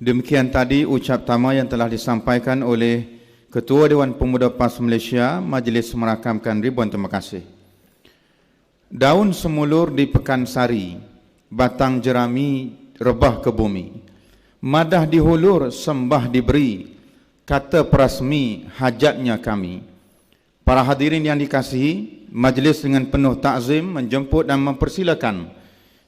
Demikian tadi ucap tama yang telah disampaikan oleh Ketua Dewan Pemuda PAS Malaysia. Majlis merakamkan ribuan terima kasih. Daun semulur di Pekansari, batang jerami rebah ke bumi. Madah dihulur, sembah diberi, kata perasmi hajatnya kami. Para hadirin yang dikasihi, majlis dengan penuh takzim menjemput dan mempersilakan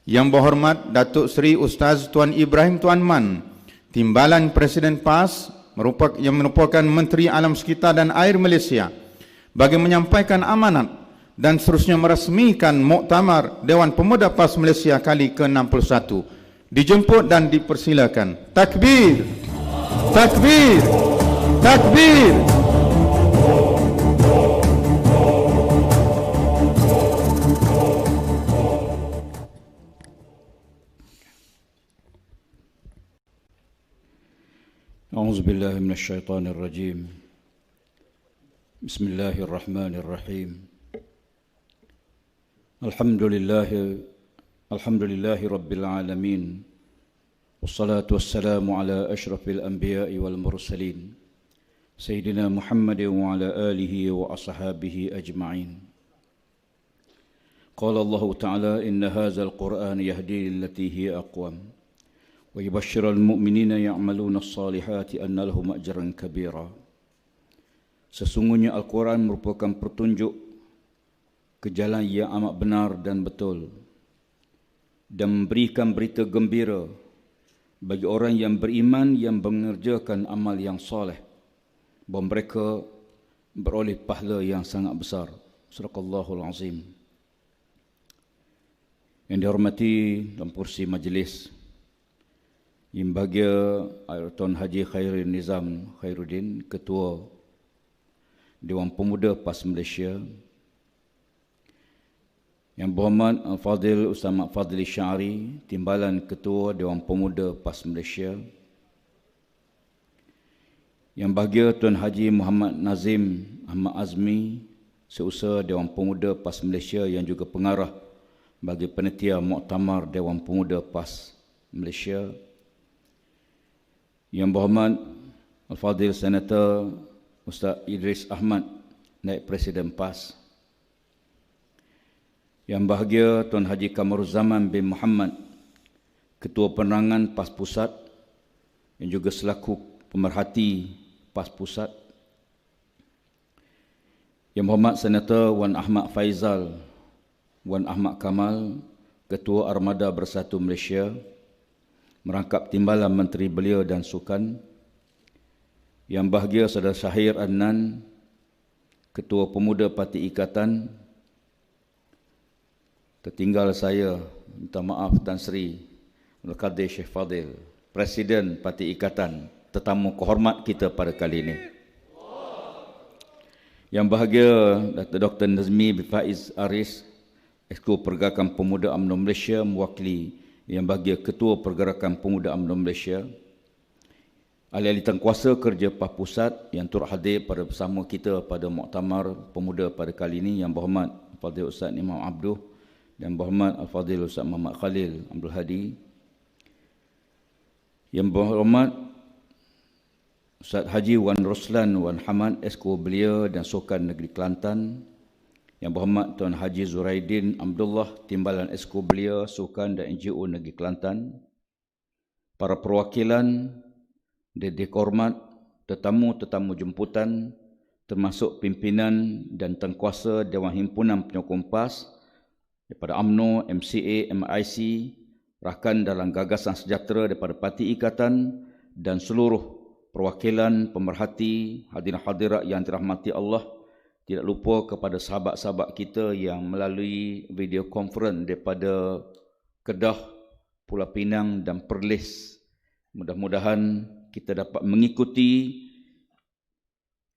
Yang Berhormat Datuk Seri Ustaz Tuan Ibrahim Tuan Man, Timbalan Presiden PAS yang merupakan Menteri Alam Sekitar dan Air Malaysia, bagi menyampaikan amanat dan seterusnya merasmikan Muktamar Dewan Pemuda PAS Malaysia kali ke-61. Dijemput dan dipersilakan. Takbir! Takbir! Takbir! أعوذ بالله من الشيطان الرجيم بسم الله الرحمن الرحيم الحمد لله رب العالمين والصلاة والسلام على أشرف الأنبياء والمرسلين سيدنا محمد وعلى آله وأصحابه أجمعين قال الله تعالى إن هذا القرآن يهدي للتي هي أقوم ويبشر المؤمنين يعملون الصالحات أن لهم أجرا كبيرا. Sesungguhnya Al-Quran merupakan petunjuk ke jalan yang amat benar dan betul dan memberikan berita gembira bagi orang yang beriman yang mengerjakan amal yang soleh, bahawa mereka beroleh pahala yang sangat besar. Sadaqallahul Azim. Yang dihormati dalam kursi majlis, Yang Bahagia Tuan Haji Khairul Nizam Khairuddin, Ketua Dewan Pemuda PAS Malaysia, Yang Berhormat Fadil Ustaz Mat Fadli Syari, Timbalan Ketua Dewan Pemuda PAS Malaysia, Yang Bahagia Tuan Haji Muhammad Nazim Ahmad Azmi, Seusaha Dewan Pemuda PAS Malaysia yang juga pengarah bagi panitia Muktamar Dewan Pemuda PAS Malaysia, Yang Berhormat Al-Fadhil Senator Ustaz Idris Ahmad, Naib Presiden PAS, Yang Bahagia Tuan Haji Kamaruzaman bin Muhammad, Ketua Penerangan PAS Pusat yang juga selaku pemerhati PAS Pusat, Yang Berhormat Senator Wan Ahmad Faizal, Wan Ahmad Kamal, Ketua Armada Bersatu Malaysia, merangkap timbalan Menteri Belia dan Sukan, Yang Bahagia Saudara Syahir Adnan, Ketua Pemuda Parti Ikatan, tertinggal saya, minta maaf Tan Sri Abdul Qadir Sheikh Fadil, Presiden Parti Ikatan, tetamu kehormat kita pada kali ini. Yang Bahagia Dr. Nazmi bin Faiz Aris, Exco Pergerakan Pemuda UMNO Malaysia, mewakili Yang Bahagia Ketua Pergerakan Pemuda UMNO Malaysia, ahli-ahli tangkuasa kerja PAS Pusat yang turut hadir pada bersama kita pada Muktamar Pemuda pada kali ini, Yang Berhormat Al-Fadhil Ustaz Imam Abduh dan Berhormat Al-Fadhil Ustaz Muhammad Khalil Abdul Hadi, Yang Berhormat Ustaz Haji Wan Roslan Wan Hamad, Exco Belia dan Sukan Negeri Kelantan, Yang Berhormat Tuan Haji Zuraidin Abdullah, Timbalan Exco Belia, Sukan dan NGO Negeri Kelantan, para perwakilan dan dihormat tetamu-tetamu jemputan termasuk pimpinan dan tengkuasa Dewan Himpunan Penyokong PAS daripada UMNO, MCA, MIC, rakan dalam gagasan sejahtera daripada Parti Ikatan dan seluruh perwakilan pemerhati, hadirin hadirat yang dirahmati Allah. Tidak lupa kepada sahabat-sahabat kita yang melalui video conference daripada Kedah, Pulau Pinang dan Perlis. Mudah-mudahan kita dapat mengikuti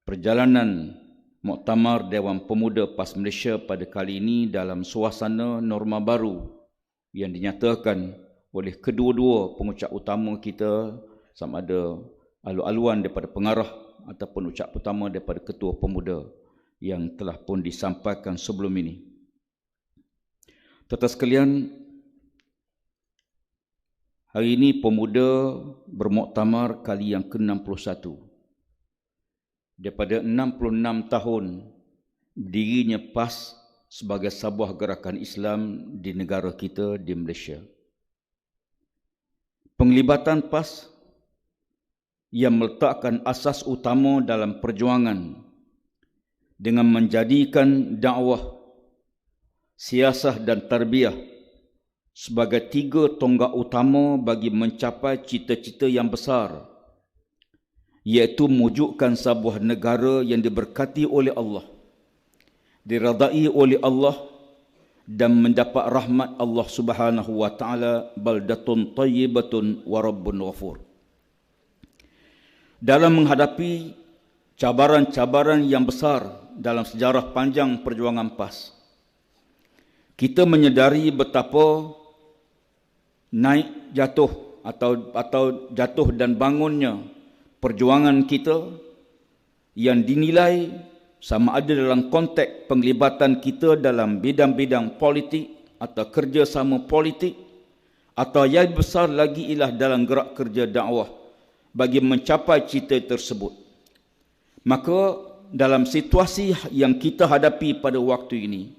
perjalanan Muktamar Dewan Pemuda PAS Malaysia pada kali ini dalam suasana norma baru yang dinyatakan oleh kedua-dua pengucap utama kita, sama ada alu-aluan daripada pengarah ataupun ucap utama daripada Ketua Pemuda yang telah pun disampaikan sebelum ini. Tuan-tuan sekalian, Hari ini pemuda bermuktamar kali yang ke-61. Daripada 66 tahun berdirinya PAS sebagai sebuah gerakan Islam di negara kita, di Malaysia. Penglibatan PAS yang meletakkan asas utama dalam perjuangan dengan menjadikan dakwah, siasah dan tarbiyah sebagai 3 tonggak utama bagi mencapai cita-cita yang besar, iaitu mewujudkan sebuah negara yang diberkati oleh Allah, diradai oleh Allah dan mendapat rahmat Allah Subhanahu wa taala, baldatun tayyibatun wa rabbun ghafur. Dalam menghadapi cabaran-cabaran yang besar dalam sejarah panjang perjuangan PAS, kita menyedari betapa naik jatuh atau jatuh dan bangunnya perjuangan kita yang dinilai sama ada dalam konteks penglibatan kita dalam bidang-bidang politik atau kerjasama politik, atau yang besar lagi ialah dalam gerak kerja dakwah bagi mencapai cita tersebut. Maka dalam situasi yang kita hadapi pada waktu ini,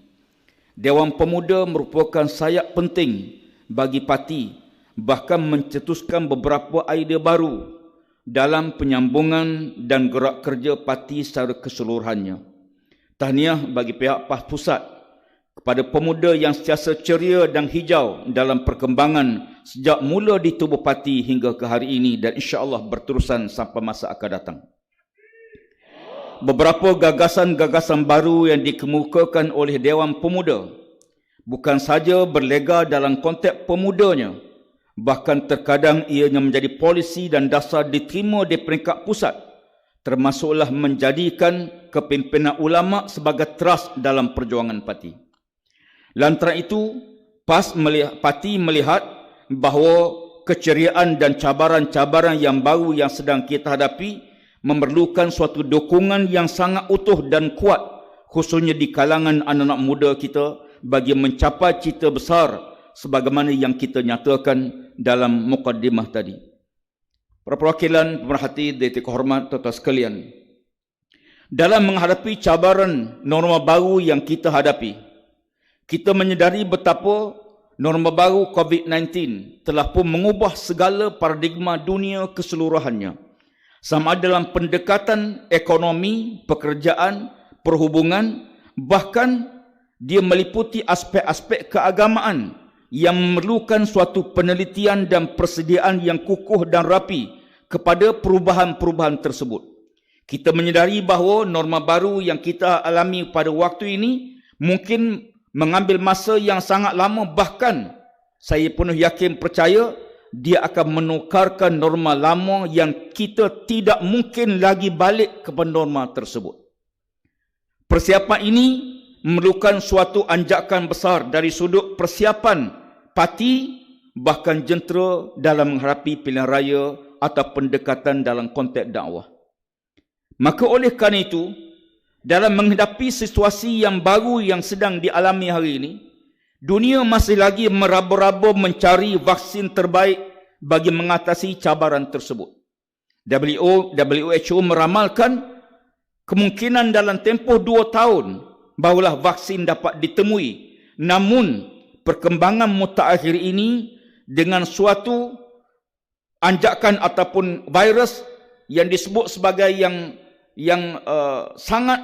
Dewan Pemuda merupakan sayap penting bagi parti, bahkan mencetuskan beberapa idea baru dalam penyambungan dan gerak kerja parti secara keseluruhannya. Tahniah bagi pihak PAS Pusat kepada pemuda yang sentiasa ceria dan hijau dalam perkembangan sejak mula di tubuh parti hingga ke hari ini, dan insya-Allah berterusan sampai masa akan datang. Beberapa gagasan-gagasan baru yang dikemukakan oleh Dewan Pemuda bukan saja berlega dalam konteks pemudanya, bahkan terkadang ianya menjadi polisi dan dasar diterima di peringkat pusat, termasuklah menjadikan kepimpinan ulama sebagai teras dalam perjuangan parti. Lantaran itu, parti melihat bahawa keceriaan dan cabaran-cabaran yang baru yang sedang kita hadapi memerlukan suatu dukungan yang sangat utuh dan kuat, khususnya di kalangan anak-anak muda kita, bagi mencapai cita besar sebagaimana yang kita nyatakan dalam mukaddimah tadi. Para perwakilan pemerhati dan hormat tuan-tuan sekalian, dalam menghadapi cabaran norma baru yang kita hadapi, kita menyedari betapa norma baru COVID-19 telah pun mengubah segala paradigma dunia keseluruhannya, sama ada dalam pendekatan ekonomi, pekerjaan, perhubungan, bahkan dia meliputi aspek-aspek keagamaan yang memerlukan suatu penelitian dan persediaan yang kukuh dan rapi kepada perubahan-perubahan tersebut. Kita menyedari bahawa norma baru yang kita alami pada waktu ini mungkin mengambil masa yang sangat lama, bahkan saya penuh yakin percaya dia akan menukarkan norma lama yang kita tidak mungkin lagi balik kepada norma tersebut. Persiapan ini memerlukan suatu anjakan besar dari sudut persiapan parti, bahkan jentera dalam menghadapi pilihan raya atau pendekatan dalam konteks dakwah. Maka oleh kerana itu, dalam menghadapi situasi yang baru yang sedang dialami hari ini, dunia masih lagi meraba-raba mencari vaksin terbaik bagi mengatasi cabaran tersebut. WHO meramalkan kemungkinan dalam tempoh 2 tahun barulah vaksin dapat ditemui. Namun perkembangan mutakhir ini dengan suatu anjakan ataupun virus yang disebut sebagai yang sangat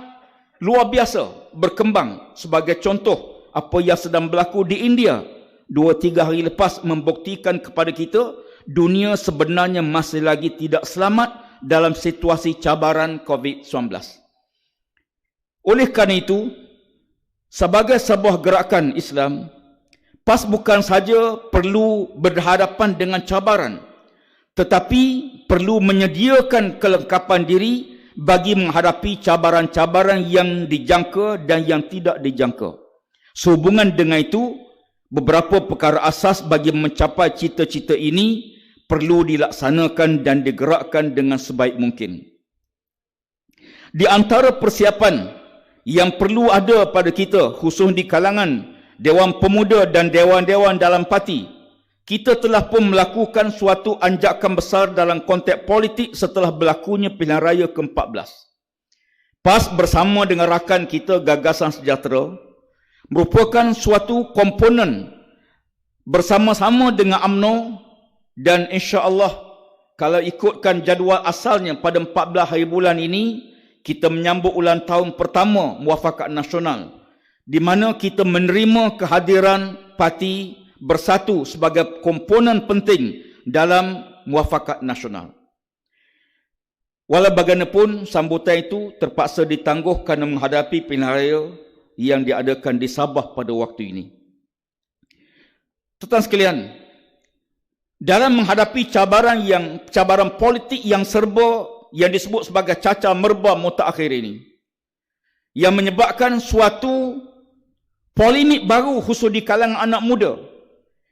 luar biasa berkembang. Sebagai contoh, apa yang sedang berlaku di India 2-3 hari lepas membuktikan kepada kita dunia sebenarnya masih lagi tidak selamat dalam situasi cabaran COVID-19. Oleh kerana itu, sebagai sebuah gerakan Islam, PAS bukan saja perlu berhadapan dengan cabaran, tetapi perlu menyediakan kelengkapan diri bagi menghadapi cabaran-cabaran yang dijangka dan yang tidak dijangka. Sehubungan dengan itu, beberapa perkara asas bagi mencapai cita-cita ini perlu dilaksanakan dan digerakkan dengan sebaik mungkin. Di antara persiapan yang perlu ada pada kita, khusus di kalangan Dewan Pemuda dan dewan-dewan dalam parti, kita telah pun melakukan suatu anjakan besar dalam konteks politik setelah berlakunya pilihan raya ke-14. PAS bersama dengan rakan kita Gagasan Sejahtera merupakan suatu komponen bersama-sama dengan UMNO, dan insya-Allah kalau ikutkan jadual asalnya pada 14 hari bulan ini kita menyambut ulang tahun pertama Muafakat Nasional, di mana kita menerima kehadiran parti Bersatu sebagai komponen penting dalam Muafakat Nasional. Walau bagaimanapun, sambutan itu terpaksa ditangguh kerana menghadapi pilihan raya yang diadakan di Sabah pada waktu ini. Tuan-tuan sekalian, dalam menghadapi cabaran politik yang serba yang disebut sebagai cacar merba mutakhir ini, yang menyebabkan suatu polemik baru khusus di kalangan anak muda,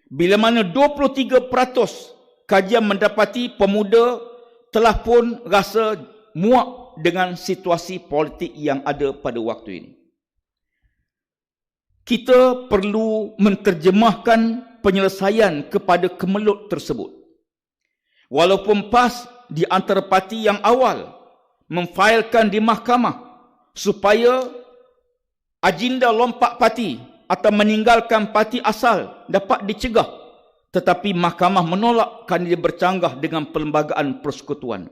bila mana 23% kajian mendapati pemuda telah pun rasa muak dengan situasi politik yang ada pada waktu ini. Kita perlu menterjemahkan penyelesaian kepada kemelut tersebut. Walaupun PAS di antara parti yang awal memfailkan di mahkamah supaya agenda lompat parti atau meninggalkan parti asal dapat dicegah, tetapi mahkamah menolak kerana dia bercanggah dengan perlembagaan persekutuan.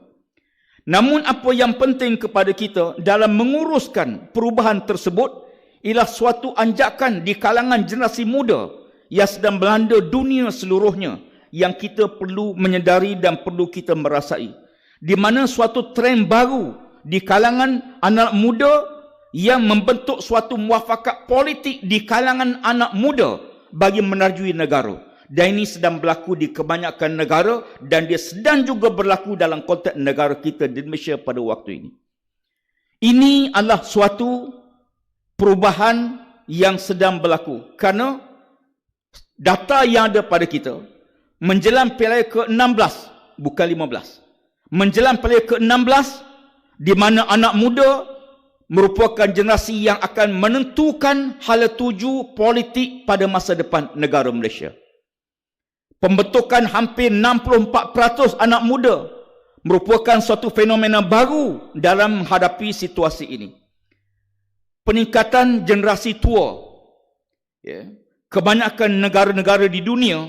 Namun apa yang penting kepada kita dalam menguruskan perubahan tersebut ialah suatu anjakan di kalangan generasi muda yang sedang melanda dunia seluruhnya, yang kita perlu menyedari dan perlu kita merasai, di mana suatu trend baru di kalangan anak muda yang membentuk suatu muafakat politik di kalangan anak muda bagi menerjui negara. Dan ini sedang berlaku di kebanyakan negara, dan dia sedang juga berlaku dalam konteks negara kita di Malaysia pada waktu ini. Ini adalah suatu perubahan yang sedang berlaku, kerana data yang ada pada kita menjelang pilihan ke-16, bukan 15, menjelang pilihan ke-16, di mana anak muda merupakan generasi yang akan menentukan hala tuju politik pada masa depan negara Malaysia. Pembentukan hampir 64% anak muda merupakan suatu fenomena baru dalam menghadapi situasi ini. Peningkatan generasi tua, kebanyakan negara-negara di dunia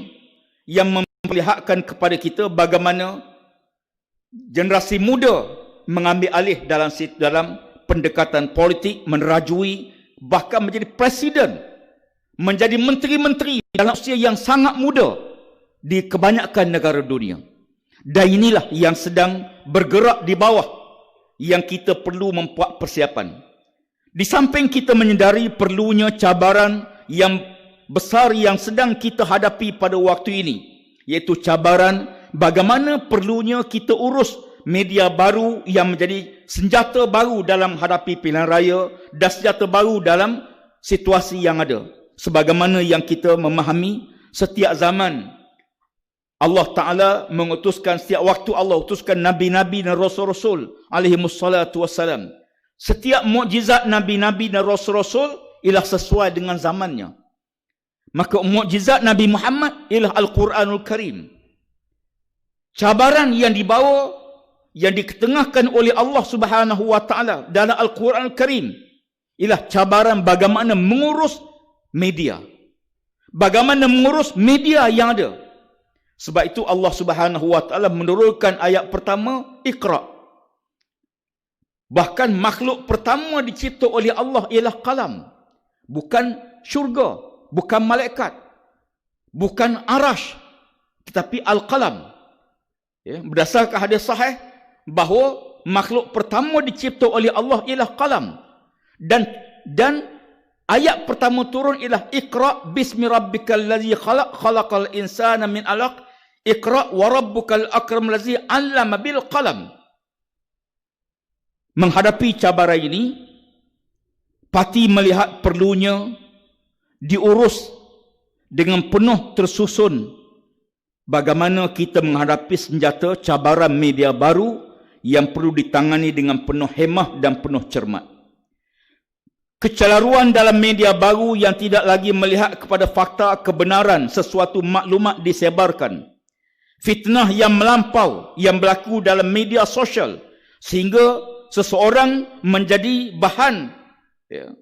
yang memperlihatkan kepada kita bagaimana generasi muda mengambil alih dalam pendekatan politik, menerajui, bahkan menjadi presiden, menjadi menteri-menteri dalam usia yang sangat muda di kebanyakan negara dunia. Dan inilah yang sedang bergerak di bawah, yang kita perlu membuat persiapan. Di samping kita menyedari perlunya cabaran yang besar yang sedang kita hadapi pada waktu ini, iaitu cabaran bagaimana perlunya kita urus media baru yang menjadi senjata baru dalam menghadapi pilihan raya dan senjata baru dalam situasi yang ada. Sebagaimana yang kita memahami, setiap zaman Allah Ta'ala mengutuskan, setiap waktu Allah utuskan Nabi-Nabi dan Rasul-Rasul alaihimussalatu wassalam. Setiap mukjizat Nabi-Nabi dan Rasul-Rasul ialah sesuai dengan zamannya. Maka mukjizat Nabi Muhammad ialah Al-Quranul Karim. Cabaran yang dibawa, yang diketengahkan oleh Allah Subhanahu wa Ta'ala dalam Al-Quran Al-Karim ialah cabaran bagaimana mengurus media. Bagaimana mengurus media yang ada. Sebab itu Allah Subhanahu wa Ta'ala menurunkan ayat pertama, Iqra. Bahkan makhluk pertama dicipta oleh Allah ialah qalam. Bukan syurga, bukan malaikat, bukan arash, tetapi al-qalam. Berdasarkan hadis sahih, bahawa makhluk pertama dicipta oleh Allah ialah qalam, dan ayat pertama turun ialah Iqra bismi rabbikal ladzi khalaq khalaqal insana min 'alaq Iqra wa rabbukal akram ladzi 'allama bil qalam. Menghadapi cabaran ini, parti melihat perlunya diurus dengan penuh tersusun bagaimana kita menghadapi senjata cabaran media baru yang perlu ditangani dengan penuh hemah dan penuh cermat. kecelaruan dalam media baru yang tidak lagi melihat kepada fakta kebenaran sesuatu maklumat disebarkan, fitnah yang melampau yang berlaku dalam media sosial sehingga seseorang menjadi bahan